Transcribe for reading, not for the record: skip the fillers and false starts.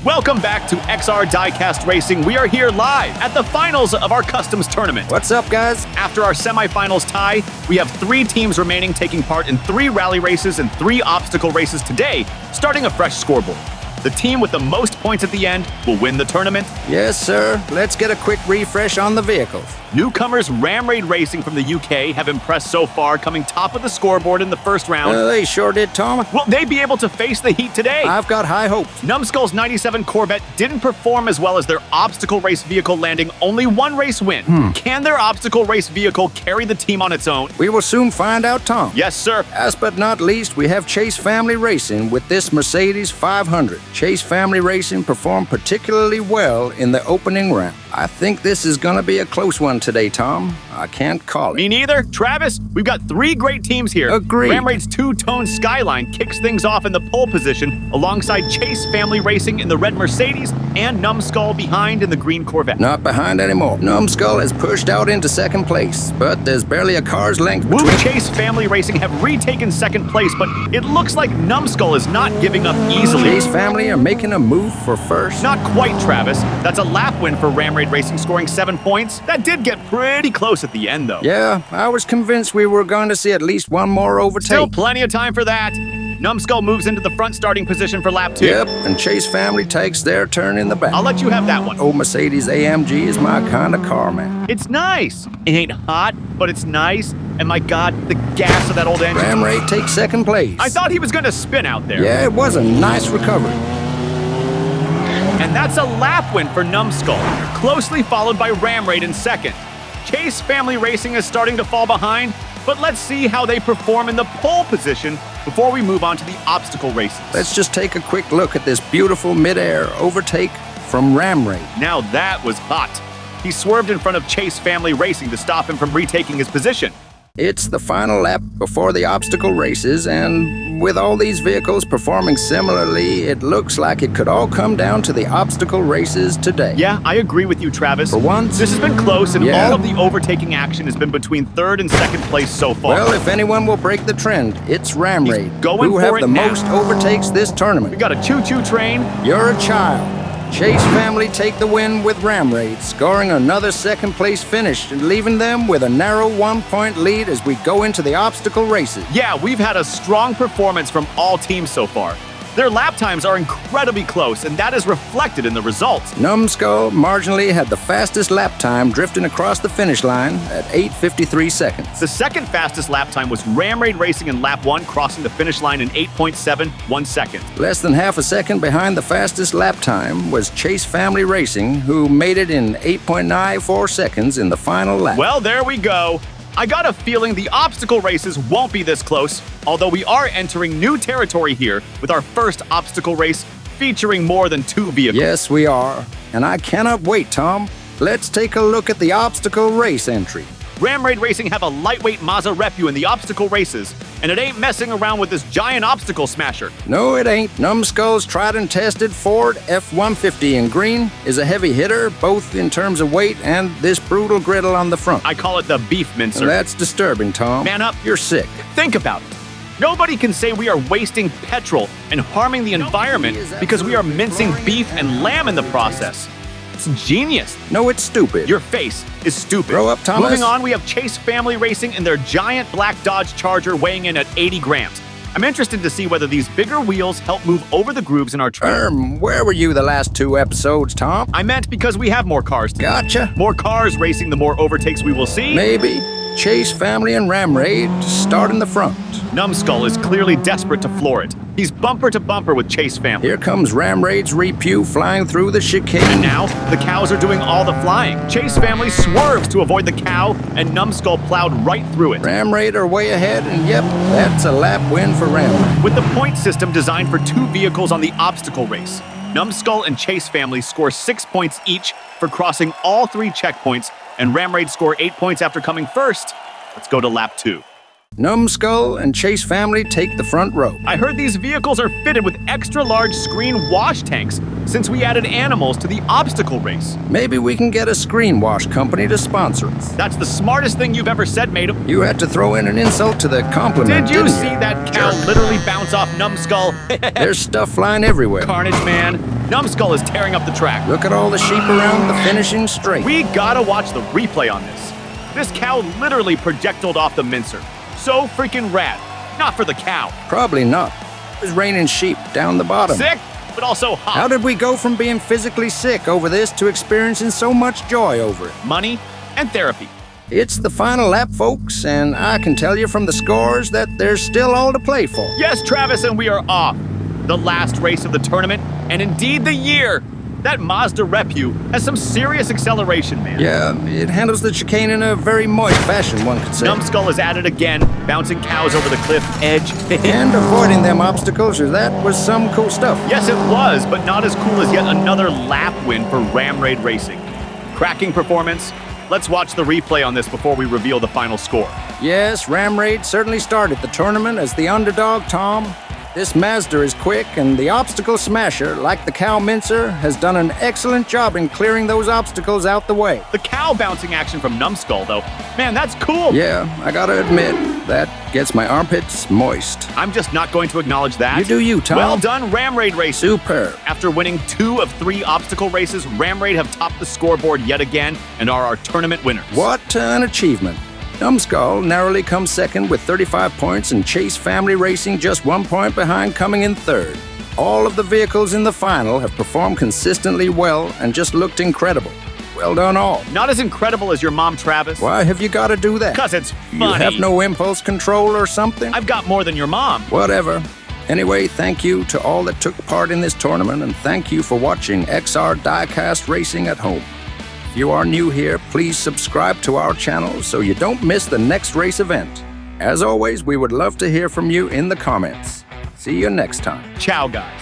Welcome back to XR Diecast Racing. We are here live at the finals of our customs tournament. What's up, guys? After our semifinals tie, we have 3 teams remaining taking part in 3 rally races and 3 obstacle races today, starting a fresh scoreboard. The team with the most points at the end will win the tournament. Yes, sir. Let's get a quick refresh on the vehicles. Newcomers Ramraid Racing from the UK have impressed so far, coming top of the scoreboard in the first round. They sure did, Tom. Will they be able to face the heat today? I've got high hopes. Numbskull's 97 Corvette didn't perform as well as their obstacle race vehicle, landing only 1 race win. Can their obstacle race vehicle carry the team on its own? We will soon find out, Tom. Yes, sir. Last but not least, we have Chase Family Racing with this Mercedes 500. Chase Family Racing performed particularly well in the opening round. I think this is going to be a close one today, Tom. I can't call it. Me neither. Travis, we've got 3 great teams here. Agreed. Ramraid's 2-tone Skyline kicks things off in the pole position alongside Chase Family Racing in the red Mercedes and Numbskull behind in the green Corvette. Not behind anymore. Numbskull has pushed out into second place, but there's barely a car's length between. Woo Chase Family Racing have retaken second place, but it looks like Numbskull is not giving up easily. Chase Family are making a move for first. Not quite, Travis. That's a lap win for Ramraid Racing, scoring 7 points. That did get pretty close at the end, though. Yeah, I was convinced we were going to see at least one more overtake. Still plenty of time for that. Numbskull moves into the front starting position for lap 2. Yep, and Chase Family takes their turn in the back. I'll let you have that one. Old Mercedes AMG is my kind of car, man. It's nice. It ain't hot, but it's nice. And my God, the gas of that old engine. Ramraid takes second place. I thought he was going to spin out there. Yeah, it was a nice recovery. And that's a lap win for Numbskull, closely followed by Ramraid in second. Chase Family Racing is starting to fall behind, but let's see how they perform in the pole position before we move on to the obstacle races. Let's just take a quick look at this beautiful mid-air overtake from Ramraid. Now that was hot. He swerved in front of Chase Family Racing to stop him from retaking his position. It's the final lap before the obstacle races, and with all these vehicles performing similarly, it looks like it could all come down to the obstacle races today. Yeah, I agree with you, Travis. For once. This has been close, and Yeah. all of the overtaking action has been between third and second place so far. Well, if anyone will break the trend, it's Ramraid, He's going who for have it the now. most overtakes this tournament. We got a choo-choo train. You're a child. Chase Family take the win with Ramraid, scoring another second-place finish and leaving them with a narrow 1-point lead as we go into the obstacle races. Yeah, we've had a strong performance from all teams so far. Their lap times are incredibly close, and that is reflected in the results. Numbskull marginally had the fastest lap time, drifting across the finish line at 8:53 seconds. The second fastest lap time was Ramraid Racing in lap 1, crossing the finish line in 8.71 seconds. Less than half a second behind the fastest lap time was Chase Family Racing, who made it in 8.94 seconds in the final lap. Well, there we go. I got a feeling the obstacle races won't be this close, although we are entering new territory here with our first obstacle race featuring more than 2 vehicles. Yes, we are. And I cannot wait, Tom. Let's take a look at the obstacle race entry. Ramraid Racing have a lightweight Mazda Repu in the obstacle races, and it ain't messing around with this giant obstacle smasher. No, it ain't. Numbskull's tried and tested Ford F-150 in green is a heavy hitter, both in terms of weight and this brutal griddle on the front. I call it the beef mincer. That's disturbing, Tom. Man up. You're sick. Think about it. Nobody can say we are wasting petrol and harming the environment because we are mincing beef and lamb in the process. It's genius. No, it's stupid. Your face is stupid. Grow up, Thomas. Moving on, we have Chase Family Racing in their giant black Dodge Charger weighing in at 80 grams. I'm interested to see whether these bigger wheels help move over the grooves in our train. Where were you the last 2 episodes, Tom? I meant because we have more cars. Gotcha. More cars racing, the more overtakes we will see. Maybe. Chase Family and Ramraid start in the front. Numbskull is clearly desperate to floor it. He's bumper to bumper with Chase Family. Here comes Ramraid's Repu flying through the chicane. And now, the cows are doing all the flying. Chase Family swerves to avoid the cow, and Numbskull plowed right through it. Ramraid are way ahead, and yep, that's a lap win for Ramraid. With the point system designed for 2 vehicles on the obstacle race, Numbskull and Chase Family score 6 points each for crossing all 3 checkpoints, and Ramraid score 8 points after coming first. Let's go to lap 2. Numbskull and Chase Family take the front row. I heard these vehicles are fitted with extra large screen wash tanks since we added animals to the obstacle race. Maybe we can get a screen wash company to sponsor us. That's the smartest thing you've ever said, Madam. You had to throw in an insult to the compliment, Did you didn't see that cow literally bounce off Numbskull? There's stuff flying everywhere. Carnage, man. Numbskull is tearing up the track. Look at all the sheep around the finishing straight. We gotta watch the replay on this. This cow literally projectiled off the mincer. So freaking rad. Not for the cow. Probably not. It was raining sheep down the bottom. Sick, but also hot. How did we go from being physically sick over this to experiencing so much joy over it? Money and therapy. It's the final lap, folks, and I can tell you from the scores that there's still all to play for. Yes, Travis, and we are off. The last race of the tournament, and indeed the year. That Mazda Repu has some serious acceleration, man. Yeah, it handles the chicane in a very moist fashion, one could say. Numbskull is at it again, bouncing cows over the cliff edge. And avoiding them obstacles, that was some cool stuff. Yes, it was, but not as cool as yet another lap win for Ram Raid Racing. Cracking performance. Let's watch the replay on this before we reveal the final score. Yes, Ram Raid certainly started the tournament as the underdog, Tom. This Mazda is quick, and the obstacle smasher, like the cow mincer, has done an excellent job in clearing those obstacles out the way. The cow bouncing action from Numbskull, though, man, that's cool. Yeah, I gotta admit, that gets my armpits moist. I'm just not going to acknowledge that. You do you, Tom. Well done, Ram Raid Racing. Superb. After winning 2 of 3 obstacle races, Ram Raid have topped the scoreboard yet again and are our tournament winners. What an achievement. Numbskull narrowly comes second with 35 points and Chase Family Racing just 1 point behind, coming in third. All of the vehicles in the final have performed consistently well and just looked incredible. Well done all. Not as incredible as your mom, Travis. Why have you got to do that? Because it's funny. You have no impulse control or something? I've got more than your mom. Whatever. Anyway, thank you to all that took part in this tournament, and thank you for watching XR Diecast Racing at home. If you are new here, please subscribe to our channel so you don't miss the next race event. As always, we would love to hear from you in the comments. See you next time. Ciao, guys.